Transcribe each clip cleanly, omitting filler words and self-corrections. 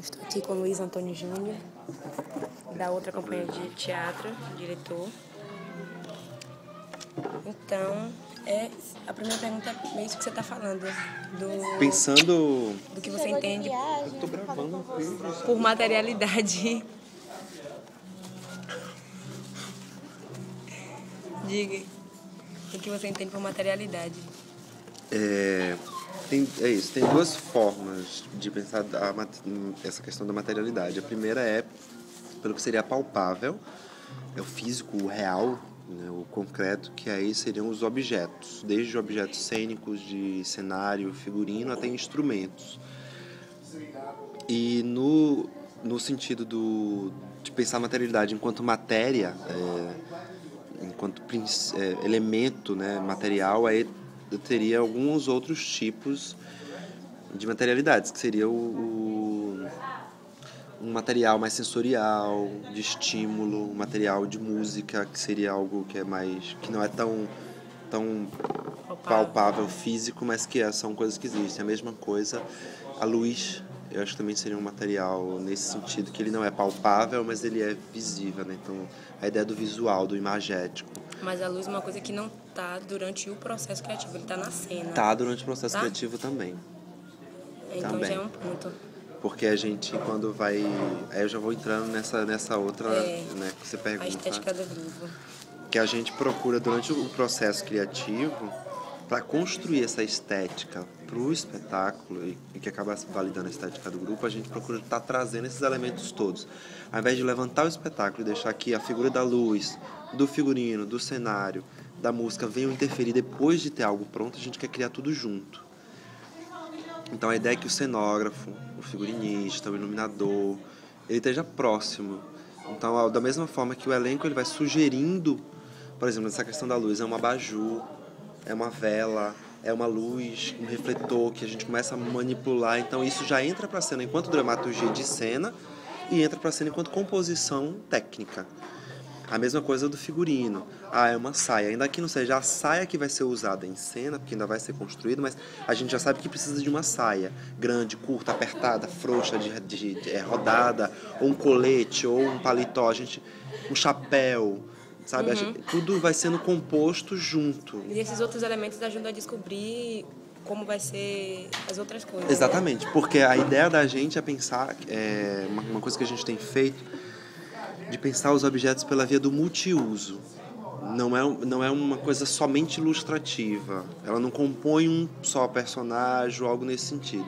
Estou aqui com o Luiz Antônio Júnior, da outra companhia de teatro, diretor. Então, a primeira pergunta é isso que você está falando, Pensando... do que você entende Eu tô gravando por materialidade. Diga, o que você entende por materialidade. É isso, tem duas formas de pensar essa questão da materialidade. A primeira é pelo que seria palpável, é o físico, o real, né, o concreto, que aí seriam os objetos, desde objetos cênicos, de cenário, figurino, até instrumentos. E no sentido de pensar a materialidade enquanto matéria, enquanto elemento, né, material, aí eu teria alguns outros tipos de materialidades, que seria um material mais sensorial, de estímulo, um material de música, que seria algo que não é tão palpável, físico, mas que são coisas que existem. A mesma coisa, a luz, eu acho que também seria um material nesse sentido, que ele não é palpável, mas ele é visível, né? Então, a ideia do visual, do imagético. Mas a luz é uma coisa que não está durante o processo criativo, ele está na cena. Tá durante o processo criativo também. Então também. Já é um ponto. Porque a gente, quando vai... Aí eu já vou entrando nessa outra, né, que você pergunta. A estética do grupo. Que a gente procura, durante o processo criativo, para construir essa estética para o espetáculo, e que acaba validando a estética do grupo, a gente procura estar trazendo esses elementos todos. Ao invés de levantar o espetáculo e deixar que a figura da luz, do figurino, do cenário, da música venham interferir depois de ter algo pronto, a gente quer criar tudo junto. Então a ideia é que o cenógrafo, o figurinista, o iluminador, ele esteja próximo. Então, da mesma forma que o elenco ele vai sugerindo, por exemplo, nessa questão da luz, é um abajur, é uma vela, é uma luz, um refletor que a gente começa a manipular. Então isso já entra para a cena enquanto dramaturgia de cena e entra para a cena enquanto composição técnica. A mesma coisa do figurino. É uma saia. Ainda que não seja a saia que vai ser usada em cena, porque ainda vai ser construído, mas a gente já sabe que precisa de uma saia grande, curta, apertada, frouxa, rodada, ou um colete, ou um paletó, um chapéu, sabe? Tudo vai sendo composto junto. E esses outros elementos ajudam a descobrir como vai ser as outras coisas. Exatamente, né? Porque a ideia da gente é pensar, uma coisa que a gente tem feito, de pensar os objetos pela via do multiuso. Não é uma coisa somente ilustrativa. Ela não compõe um só personagem ou algo nesse sentido.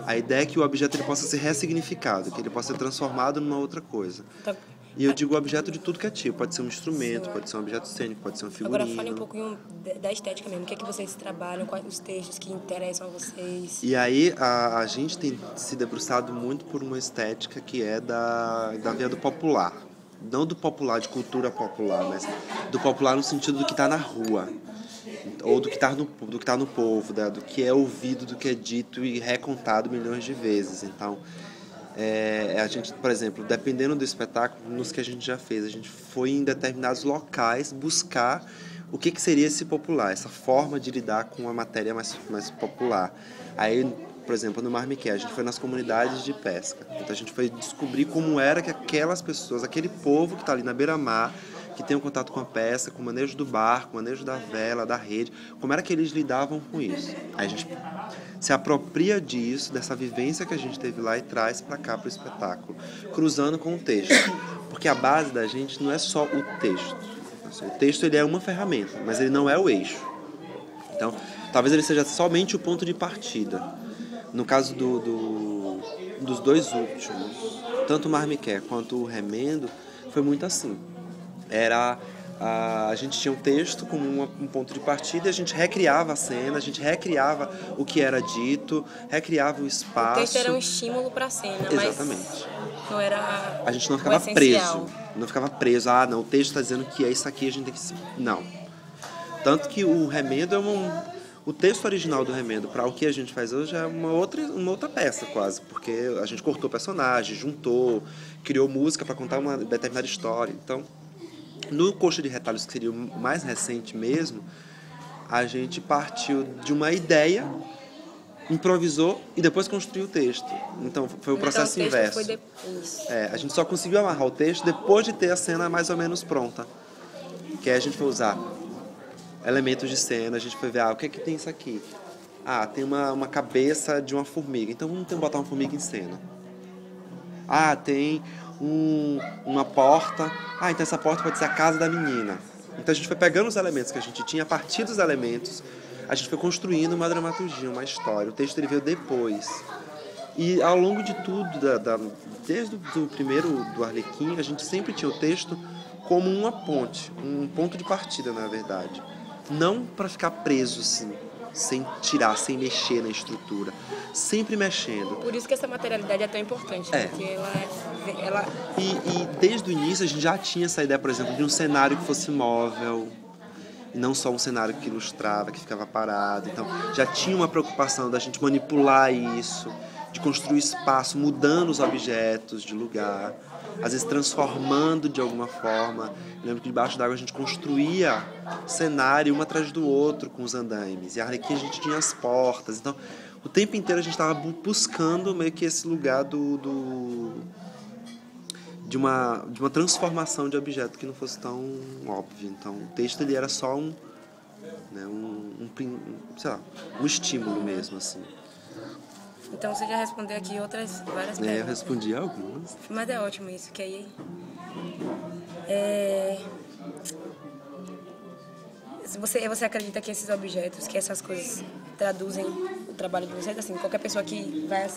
A ideia é que o objeto ele possa ser ressignificado, que ele possa ser transformado numa outra coisa. E eu digo objeto de tudo que é tipo. Pode ser um instrumento, pode ser um objeto cênico, pode ser um figurino. Agora fale um pouco da estética mesmo. O que é que vocês trabalham, quais os textos que interessam a vocês? E aí a gente tem se debruçado muito por uma estética que é da via do popular. Não do popular, de cultura popular, mas do popular no sentido do que está na rua. Ou do que está no povo, do que é ouvido, do que é dito e recontado milhões de vezes. Então, a gente, por exemplo, dependendo do espetáculo, nos que a gente já fez, a gente foi em determinados locais buscar o que seria esse popular, essa forma de lidar com a matéria mais popular. Aí, por exemplo, no Mar Miquel, a gente foi nas comunidades de pesca. Então a gente foi descobrir como era que aquelas pessoas, aquele povo que está ali na beira-mar, que tem um contato com a pesca, com o manejo do barco, o manejo da vela, da rede, como era que eles lidavam com isso. Aí a gente se apropria disso, dessa vivência que a gente teve lá e traz para cá, para o espetáculo, cruzando com o texto. Porque a base da gente não é só o texto. O texto ele é uma ferramenta, mas ele não é o eixo. Então, talvez ele seja somente o ponto de partida. No caso dos dois últimos, tanto o Mar Miquel quanto o Remendo, foi muito assim. A gente tinha um texto como um ponto de partida e a gente recriava a cena, a gente recriava o que era dito, recriava o espaço. O texto era um estímulo para a cena, exatamente. Mas não era a gente não ficava preso. Não ficava preso. Não, o texto está dizendo que é isso aqui, a gente tem que... Não. Tanto que o Remendo o texto original do Remendo para o que a gente faz hoje é uma outra peça quase, porque a gente cortou personagens, juntou, criou música para contar uma determinada história. Então, no Coxa de Retalhos, que seria o mais recente mesmo, a gente partiu de uma ideia, improvisou e depois construiu o texto. Então foi o processo então, o texto inverso. foi depois. A gente só conseguiu amarrar o texto depois de ter a cena mais ou menos pronta. Que aí a gente foi usar elementos de cena, a gente foi ver, o que é que tem isso aqui? Tem uma cabeça de uma formiga, então vamos botar uma formiga em cena. Tem uma porta, então essa porta pode ser a casa da menina. Então a gente foi pegando os elementos que a gente tinha, a partir dos elementos, a gente foi construindo uma dramaturgia, uma história. O texto ele veio depois. E ao longo de tudo, desde o primeiro do Arlequim, a gente sempre tinha o texto como uma ponte, um ponto de partida, na verdade. Não para ficar preso, assim, sem tirar, sem mexer na estrutura. Sempre mexendo. Por isso que essa materialidade é tão importante, porque ela... E desde o início a gente já tinha essa ideia, por exemplo, de um cenário que fosse móvel, e não só um cenário que ilustrava, que ficava parado. Então já tinha uma preocupação da gente manipular isso, de construir espaço, mudando os objetos de lugar, às vezes transformando de alguma forma. Eu lembro que debaixo d'água a gente construía cenário um atrás do outro com os andaimes. E a Arlequim a gente tinha as portas. Então, o tempo inteiro a gente estava buscando meio que esse lugar de uma transformação de objeto que não fosse tão óbvio. Então, o texto ele era só um estímulo mesmo, assim. Então você já respondeu aqui várias perguntas. Eu respondi algumas. Mas é ótimo isso, que aí... Você acredita que esses objetos, que essas coisas traduzem o trabalho de vocês? Assim, qualquer pessoa que vai...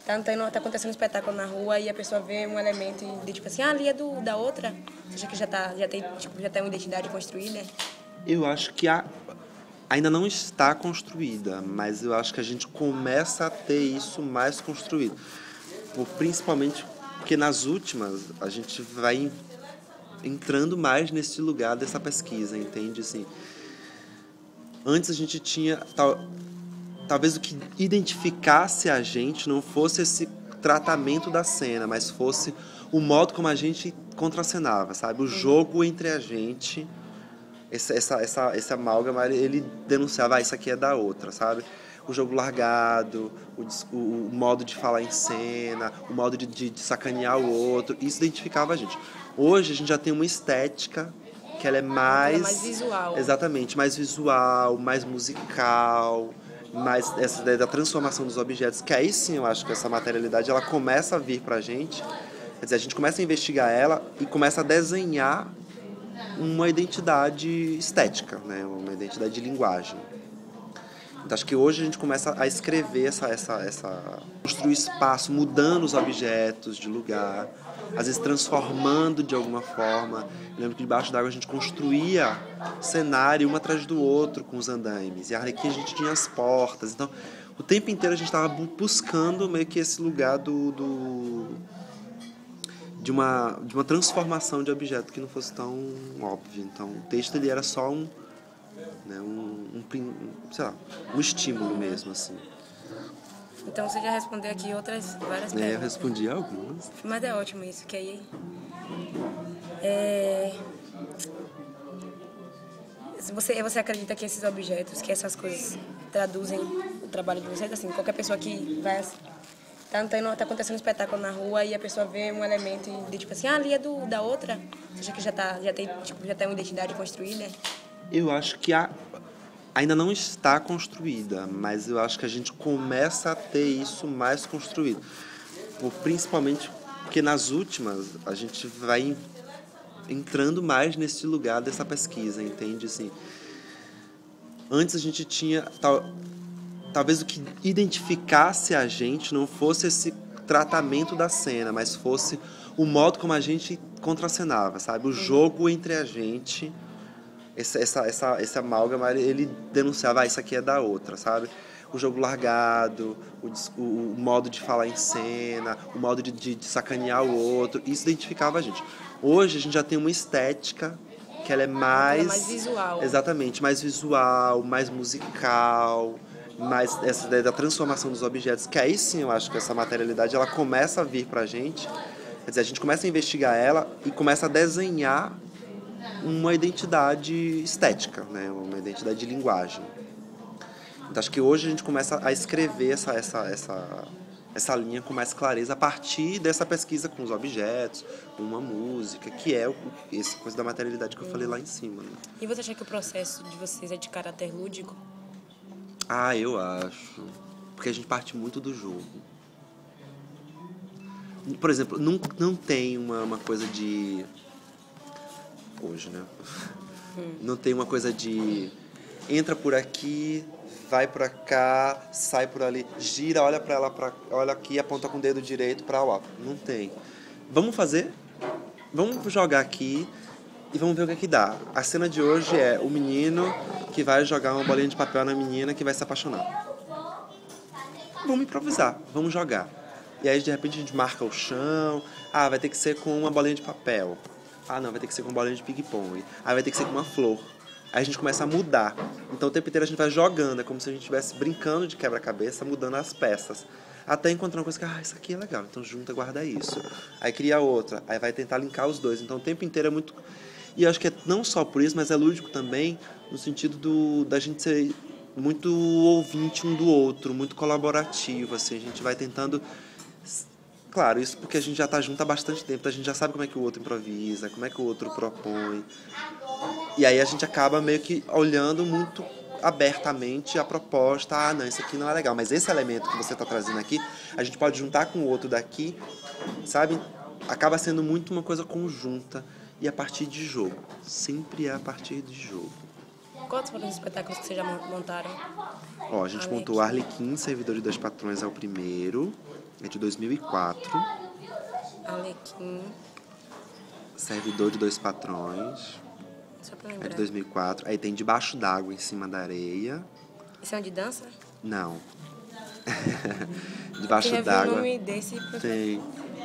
Tá acontecendo um espetáculo na rua e a pessoa vê um elemento e diz, tipo assim, ali é da outra? Você acha que já tem uma identidade construída? Eu acho que ainda não está construída, mas eu acho que a gente começa a ter isso mais construído. Principalmente porque nas últimas a gente vai entrando mais nesse lugar dessa pesquisa, entende? Assim, antes a gente tinha... Talvez o que identificasse a gente não fosse esse tratamento da cena, mas fosse o modo como a gente contracenava, sabe? O jogo entre a gente... Esse amálgama, ele denunciava, isso aqui é da outra, sabe? O jogo largado, o modo de falar em cena, o modo de sacanear o outro, isso identificava a gente. Hoje a gente já tem uma estética que ela é mais visual. Exatamente, mais visual, mais musical, mais essa ideia da transformação dos objetos, que aí sim eu acho que essa materialidade ela começa a vir pra gente, quer dizer, a gente começa a investigar ela e começa a desenhar uma identidade estética, né? Uma identidade de linguagem. Então, acho que hoje a gente começa a escrever construir espaço, mudando os objetos de lugar, às vezes transformando de alguma forma. Eu lembro que debaixo d'água a gente construía cenário um atrás do outro com os andaimes. E a Arlequim a gente tinha as portas. Então, o tempo inteiro a gente estava buscando meio que esse lugar de uma transformação de objeto que não fosse tão óbvio. Então, o texto ele era só um estímulo mesmo, assim. Então você já respondeu aqui várias perguntas. Eu respondi algumas. Mas é ótimo isso, que aí... Você acredita que esses objetos, que essas coisas traduzem o trabalho de vocês? Assim, qualquer pessoa que vai... Tá acontecendo um espetáculo na rua e a pessoa vê um elemento e diz, tipo assim, ali é da outra? Você acha que já tem uma identidade construída? Eu acho que ainda não está construída, mas eu acho que a gente começa a ter isso mais construído. Principalmente porque nas últimas a gente vai entrando mais nesse lugar dessa pesquisa, entende? Assim, antes a gente tinha... Talvez o que identificasse a gente não fosse esse tratamento da cena, mas fosse o modo como a gente contracenava, sabe? O jogo entre a gente, esse amálgama, ele denunciava, isso aqui é da outra, sabe? O jogo largado, o modo de falar em cena, o modo de sacanear o outro, isso identificava a gente. Hoje a gente já tem uma estética que ela é mais visual. Exatamente, mais visual, mais musical, mais essa ideia da transformação dos objetos, que aí sim eu acho que essa materialidade ela começa a vir pra gente, quer dizer, a gente começa a investigar ela e começa a desenhar uma identidade estética, né? Uma identidade de linguagem. Então, acho que hoje a gente começa a escrever essa linha com mais clareza a partir dessa pesquisa com os objetos, com uma música, que é essa coisa da materialidade que eu falei lá em cima. Né? E você acha que o processo de vocês é de caráter lúdico? Ah, eu acho. Porque a gente parte muito do jogo. Por exemplo, não tem uma coisa de... Hoje, né? Não tem uma coisa de... Entra por aqui, vai pra cá, sai por ali, gira, olha pra ela, olha aqui, aponta com o dedo direito pra lá. Não tem. Vamos fazer? Vamos jogar aqui e vamos ver o que é que dá. A cena de hoje é o menino que vai jogar uma bolinha de papel na menina que vai se apaixonar. Vamos improvisar, vamos jogar. E aí, de repente, a gente marca o chão. Ah, vai ter que ser com uma bolinha de papel. Ah, não, vai ter que ser com uma bolinha de ping-pong. Ah, vai ter que ser com uma flor. Aí a gente começa a mudar. Então, o tempo inteiro a gente vai jogando. É como se a gente estivesse brincando de quebra-cabeça, mudando as peças. Até encontrar uma coisa que, isso aqui é legal. Então, junta, guarda isso. Aí cria outra. Aí vai tentar linkar os dois. Então, o tempo inteiro é muito... E eu acho que é não só por isso, mas é lúdico também no sentido da gente ser muito ouvinte um do outro, muito colaborativo, assim. A gente vai tentando... Claro, isso porque a gente já está junto há bastante tempo, a gente já sabe como é que o outro improvisa, como é que o outro propõe. E aí a gente acaba meio que olhando muito abertamente a proposta. Ah, não, isso aqui não é legal, mas esse elemento que você está trazendo aqui, a gente pode juntar com o outro daqui, sabe? Acaba sendo muito uma coisa conjunta e a partir de jogo. Sempre é a partir de jogo. Quantos foram os espetáculos que vocês já montaram? Ó, a gente montou o Arlequim, Servidor de Dois Patrões é o primeiro, é de 2004. Arlequim. Servidor de Dois Patrões, Só pra é lembrar. de 2004. Aí tem Debaixo d'Água, Em Cima da Areia. Isso é um de dança? Não. Debaixo Eu d'Água. vi o nome desse...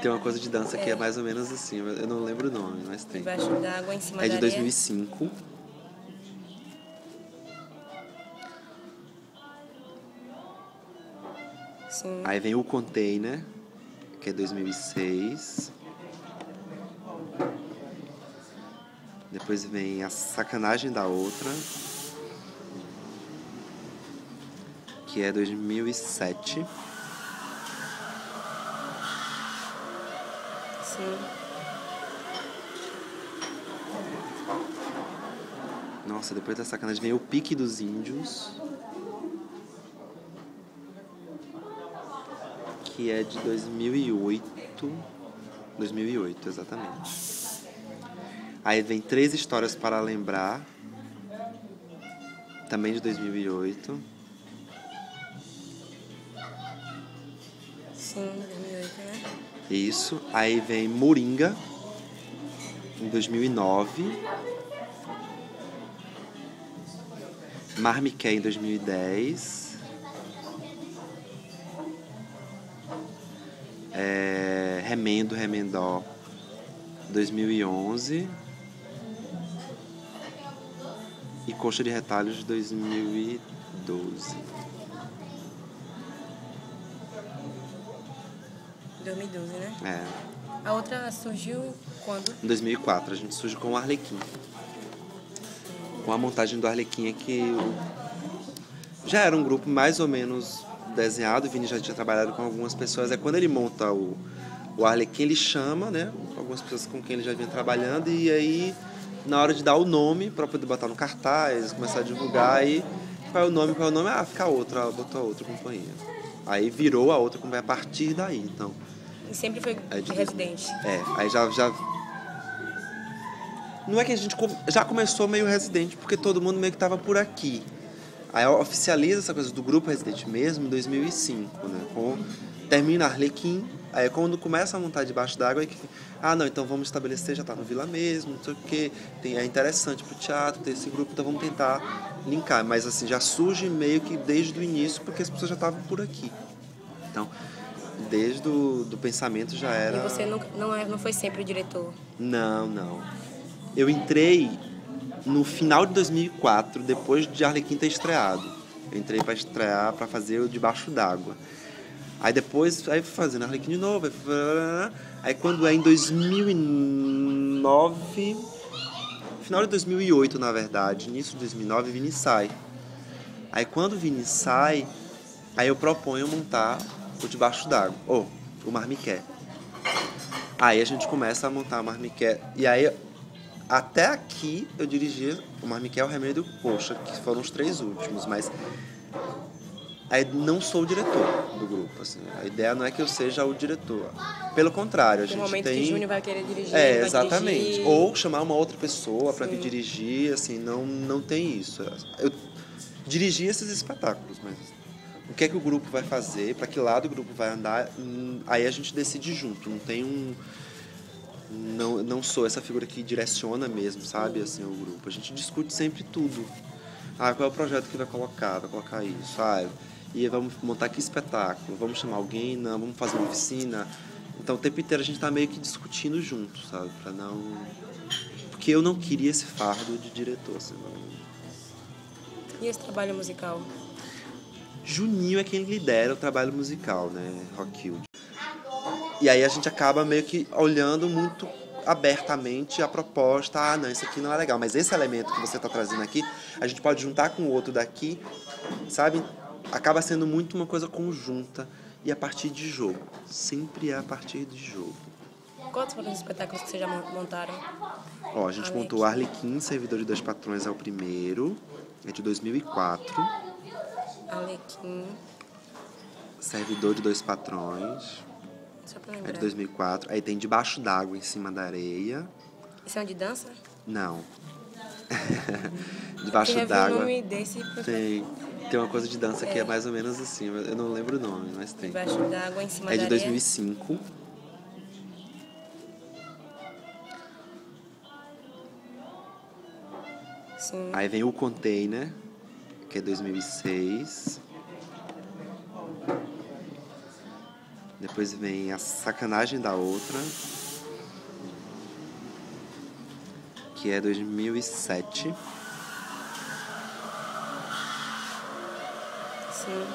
Tem uma coisa de dança que é mais ou menos assim. Eu não lembro o nome, mas tem. Debaixo d'Água, Em Cima da É de Areia. 2005. Sim. Aí vem O Container, que é 2006. Depois vem A Sacanagem da Outra, que é 2007. Sim. Nossa, depois da Sacanagem vem O Pique dos Índios, que é de 2008. 2008, exatamente. Aí vem Três Histórias para Lembrar, também de 2008. Sim, 2008, né? Isso. Aí vem Moringa, em 2009. Marmiqué, em 2010. Remendo, Remendó, 2011. E Coxa de Retalhos, de 2012. 2012, né? É. A outra surgiu quando? Em 2004, a gente surge com o Arlequim. Com a montagem do Arlequim, que já era um grupo mais ou menos desenhado. O Vini já tinha trabalhado com algumas pessoas. É quando ele monta o Arlequim, ele chama, né, algumas pessoas com quem ele já vinha trabalhando. E aí, na hora de dar o nome, para poder botar no cartaz, começar a divulgar, aí qual é o nome? Ah, fica a outra. Ela botou a outra companhia. Aí virou a outra companhia a partir daí, então... E sempre foi residente. Aí já... Não é que a gente já começou meio residente, porque todo mundo meio que estava por aqui. Aí oficializa essa coisa do grupo residente mesmo em 2005, né? Termina Arlequim, aí quando começa a montar Debaixo d'Água, aí que... não, então vamos estabelecer, já tá no Vila mesmo, não sei o quê. É interessante pro teatro ter esse grupo, então vamos tentar linkar. Mas assim, já surge meio que desde o início, porque as pessoas já estavam por aqui. Então... Desde do pensamento já era... E você não foi sempre o diretor? Não. Eu entrei no final de 2004, depois de Arlequim ter estreado. Eu entrei para estrear, para fazer o Debaixo d'Água. Aí depois, aí fui fazendo Arlequim de novo. Aí quando é em 2009... Final de 2008, na verdade. Início de 2009, Vini sai. Aí quando o Vini sai, aí eu proponho montar o Debaixo d'Água, ou o Marmiqué. Aí a gente começa a montar o Marmiqué, e aí até aqui eu dirigia o Marmiqué, o Remédio e o Coxa, que foram os 3 últimos, mas aí não sou o diretor do grupo, assim. A ideia não é que eu seja o diretor. Pelo contrário, a gente momento tem... que Júnior vai querer dirigir, É, vai exatamente. dirigir. Ou chamar uma outra pessoa para vir dirigir, assim, não tem isso. Eu dirigi esses espetáculos, mas o que é que o grupo vai fazer, para que lado o grupo vai andar, aí a gente decide junto. Não tem não sou essa figura que direciona mesmo, sabe, assim, o grupo. A gente discute sempre tudo. Ah, qual é o projeto que vai colocar isso. Ah, e vamos montar que espetáculo, vamos chamar alguém, não, vamos fazer uma oficina. Então o tempo inteiro a gente tá meio que discutindo junto, sabe, para não... Porque eu não queria esse fardo de diretor, assim, não... E esse trabalho musical? Juninho é quem lidera o trabalho musical, né, Rockfield. E aí a gente acaba meio que olhando muito abertamente a proposta. Ah, não, isso aqui não é legal, mas esse elemento que você está trazendo aqui, a gente pode juntar com o outro daqui, sabe? Acaba sendo muito uma coisa conjunta e a partir de jogo. Sempre é a partir de jogo. Quantos foram os espetáculos que vocês já montaram? Ó, a gente montou Arlequim, Servidor de Dois Patrões é o primeiro, é de 2004. Arlequim. Servidor de Dois Patrões... Só pra É lembrar. de 2004. Aí tem Debaixo d'Água, Em Cima da Areia. Esse é um de dança? Não. Debaixo Eu d'Água. o nome desse... Tem uma coisa de dança que é mais ou menos assim. Eu não lembro o nome, mas tem. Debaixo d'Água, Em Cima da É de Areia. 2005. Sim. Aí vem O Container, que é 2006. Depois vem A Sacanagem da Outra, que é 2007. Sim.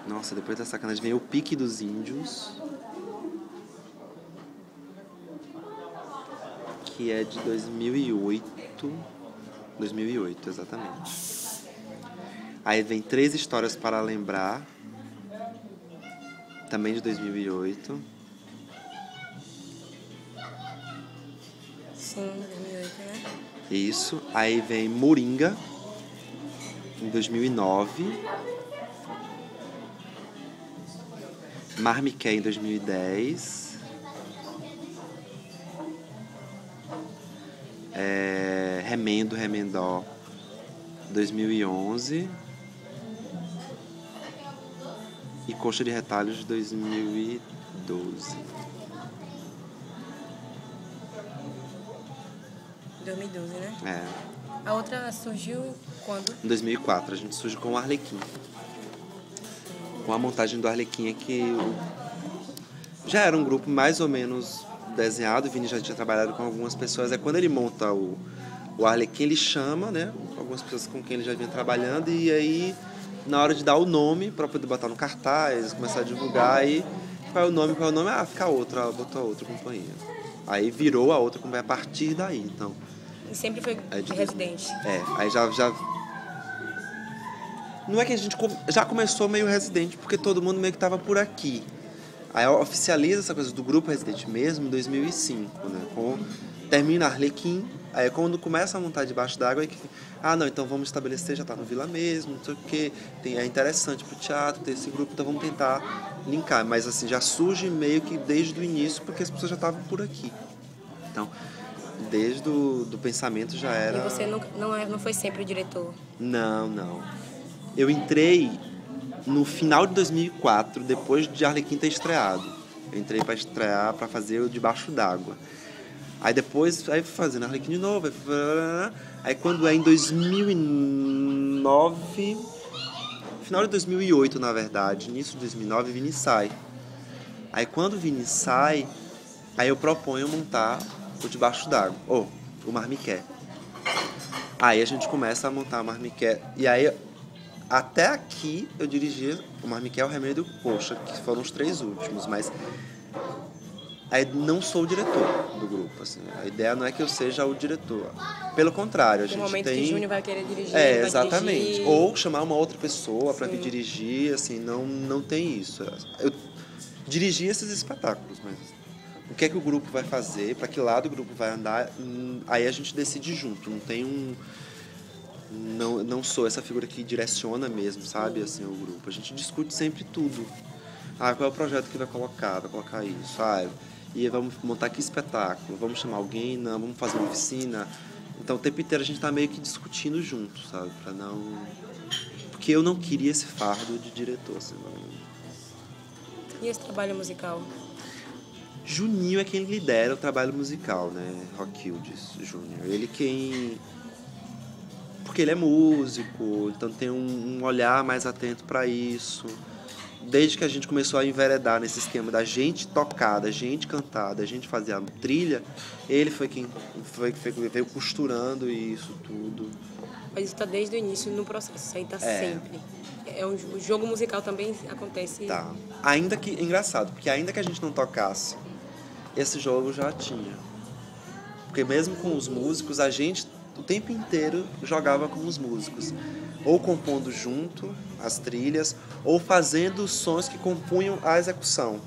Nossa, depois da Sacanagem vem O Pique dos Índios, que é de 2008. 2008, exatamente. Aí vem Três Histórias para Lembrar, também de 2008. Sim, 2008, né? Isso. Aí vem Moringa, em 2009. Marmiqué, em 2010. Remendo, Remendó, 2011. E Coxa de Retalhos, de 2012. 2012, né? É. A outra surgiu quando? Em 2004, a gente surge com o Arlequim. Com a montagem do Arlequim, que já era um grupo mais ou menos desenhado. O Vini já tinha trabalhado com algumas pessoas. É quando ele monta o Arlequim, ele chama, né, algumas pessoas com quem ele já vinha trabalhando. E aí, na hora de dar o nome, para poder botar no cartaz, começar a divulgar, aí qual é o nome? Ah, fica outra, botou a outra companhia. Aí virou a outra companhia a partir daí, então... E sempre foi residente. Aí já... Não é que a gente já começou meio residente, porque todo mundo meio que estava por aqui. Aí oficializa essa coisa do grupo residente mesmo em 2005, né? Termina Arlequim, aí quando começa a montar Debaixo d'Água, aí que... Ah, não, então vamos estabelecer, já tá no Vila mesmo, não sei o quê. É interessante pro teatro ter esse grupo, então vamos tentar linkar. Mas assim, já surge meio que desde o início, porque as pessoas já estavam por aqui. Então, desde do pensamento já era... E você não foi sempre o diretor? Não. Eu entrei no final de 2004, depois de Arlequim ter estreado. Eu entrei para estrear, para fazer o Debaixo d'Água. Aí depois, aí fui fazendo Arlequim de novo. Aí quando é em 2009... Final de 2008, na verdade. Início de 2009, o Vini sai. Aí quando o Vini sai, aí eu proponho montar o Debaixo d'Água, ou o Marmiqué. Aí a gente começa a montar o Marmiqué. E aí, até aqui, eu dirigia o Marmiqué, o Remédio e o Coxa, que foram os 3 últimos. Mas Aí não sou o diretor do grupo, assim. A ideia não é que eu seja o diretor. Pelo contrário, a Tem gente momento tem... que Júnior vai querer dirigir, É, ele vai exatamente. dirigir. Ou chamar uma outra pessoa para vir dirigir, assim, não tem isso. Eu dirigi esses espetáculos, mas o que é que o grupo vai fazer, para que lado o grupo vai andar, aí a gente decide junto. Não tem um... Não sou essa figura que direciona mesmo, sabe, assim, o grupo. A gente discute sempre tudo. Ah, qual é o projeto que vai colocar? Vai colocar isso. Ah, e vamos montar que espetáculo? Vamos chamar alguém? Não, vamos fazer uma oficina? Então o tempo inteiro a gente tá meio que discutindo junto, sabe? Pra não... Porque eu não queria esse fardo de diretor, assim, não... E esse trabalho musical? Juninho é quem lidera o trabalho musical, né? Rockildes Júnior. Ele quem... Porque ele é músico, então tem um olhar mais atento para isso. Desde que a gente começou a enveredar nesse esquema da gente tocar, da gente cantar, da gente fazer a trilha, ele foi quem veio costurando isso tudo. Mas isso está desde o início no processo, isso aí está sempre. O jogo musical também acontece. Tá. Ainda que... Engraçado, porque ainda que a gente não tocasse, esse jogo já tinha. Porque mesmo com os músicos, a gente o tempo inteiro jogava com os músicos. Ou compondo junto as trilhas, ou fazendo os sons que compunham a execução,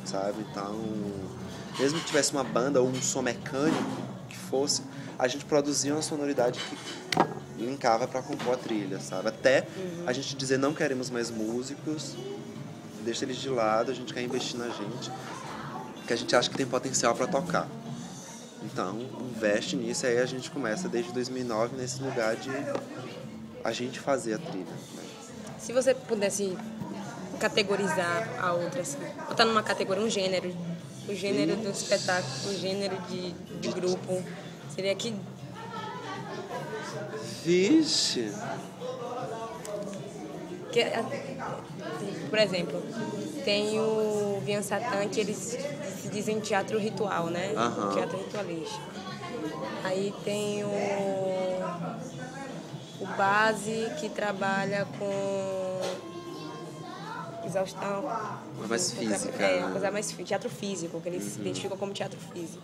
sabe? Então, mesmo que tivesse uma banda ou um som mecânico que fosse, a gente produzia uma sonoridade que linkava para compor a trilha, sabe? Até a gente dizer não queremos mais músicos, deixa eles de lado, a gente quer investir na gente, que a gente acha que tem potencial para tocar. Então, investe nisso, aí a gente começa desde 2009 nesse lugar de a gente fazer a trilha. Né? Se você pudesse categorizar a outra, assim, botar numa categoria, um gênero, o gênero do espetáculo, o gênero de grupo, seria que... Vixe! Por exemplo, tem o Vian Satan, que eles se dizem teatro ritual, né? Teatro ritualístico. Aí tem o Base, que trabalha com exaustão. Mais física. É, uma coisa mais teatro físico, que eles se identificam como teatro físico.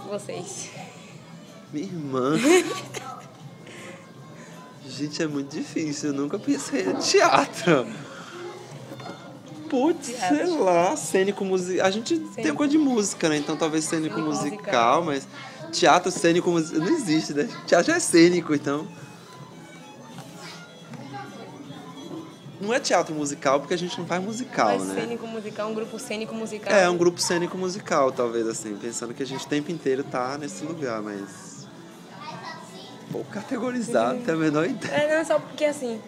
Vocês? Minha irmã... Gente, é muito difícil, eu nunca pensei em teatro. Putz, sei lá, cênico musical. A gente tem coisa de música, né? Então talvez cênico musical, mas teatro cênico musical não existe, né? Teatro é cênico, então. Não é teatro musical porque a gente não faz musical, mas né? Cênico musical, um grupo cênico musical. É, um grupo cênico musical, talvez, assim, pensando que a gente o tempo inteiro tá nesse lugar, mas. Vou categorizar, não tenho a menor ideia. É, não, só porque assim,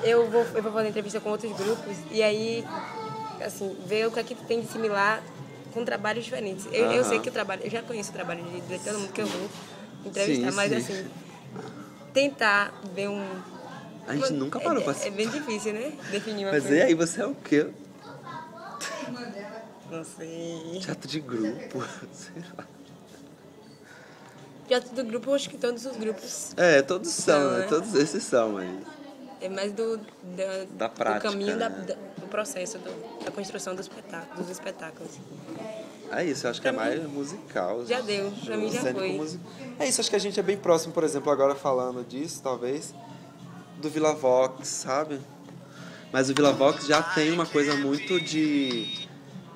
eu vou fazer entrevista com outros grupos e aí, assim, ver o que é que tem de similar com trabalhos diferentes. Eu sei que eu já conheço o trabalho de todo mundo que eu vou entrevistar, mas assim, tentar ver um... A gente nunca parou pra... É bem difícil, né? Definir uma coisa. Mas e aí, você é o quê? Não sei. Teatro de grupo, sei lá. Teatro do grupo, eu acho que todos os grupos... É, todos são, né? Todos esses são, mas... É mais da prática, do caminho, né? do processo, da construção dos espetáculos. É isso, eu acho que é mais musical. Já deu, pra mim já foi. É isso, acho que a gente é bem próximo, por exemplo, agora falando disso, talvez, do Vila Vox, sabe? Mas o Vila Vox já tem uma coisa muito de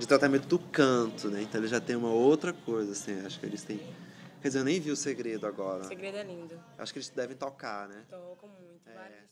tratamento do canto, né? Então ele já tem uma outra coisa, assim, acho que eles têm... Quer dizer, eu nem vi o Segredo agora. O Segredo é lindo. Acho que eles devem tocar, né? Tocam muito, vários.